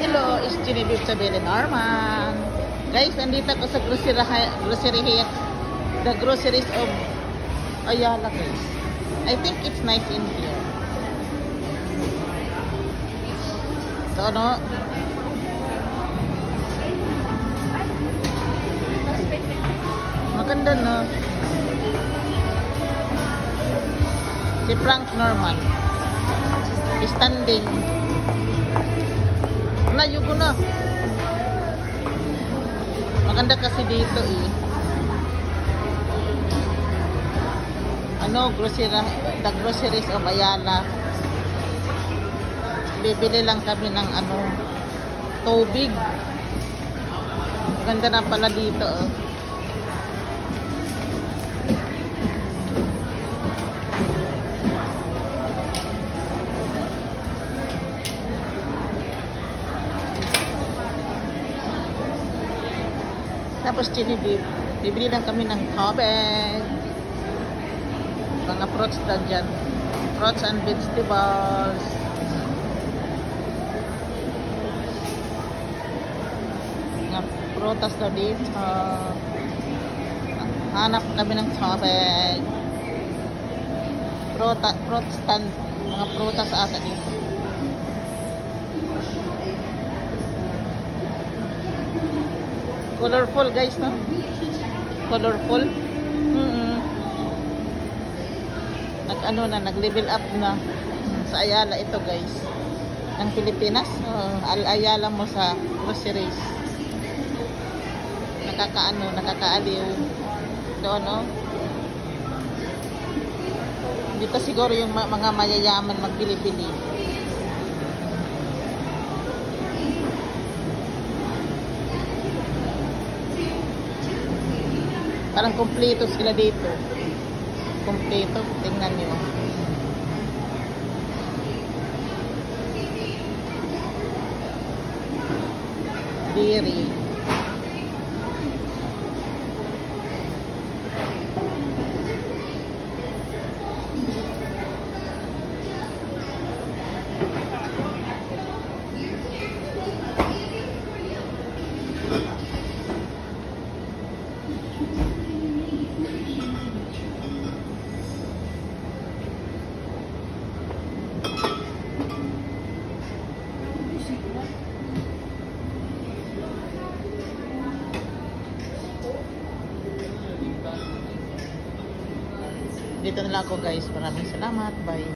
Hello, it's Genevieve Sabele Norman. Guys, nandito ako sa grocery here. The groceries of Ayala, guys. I think it's nice in here. So, ano? Maganda, no? Si Frank Norman. Standing. Layo ko na. Maganda kasi dito eh. The groceries of Ayala. Bibili lang kami ng tubig. Maganda na pala dito oh. Tapos bibili lang kami ng tubig. Mga fruits na dyan. Fruits and vegetables. Mga prutas na dito. Hanap kami ng tubig. Fruit stand. Mga prutas ata dito. Colorful guys, no? Colorful. Nag-level up na sa Ayala ito guys. Ng Pilipinas. Ayala mo sa groceries. Nakakaaliw. Doon, no? Dito siguro yung mga mayayaman magbili-bili. Parang kompleto sila dito. Kompleto. Tingnan nyo. Dairy. Dito na lang ako guys. Maraming salamat. Bye.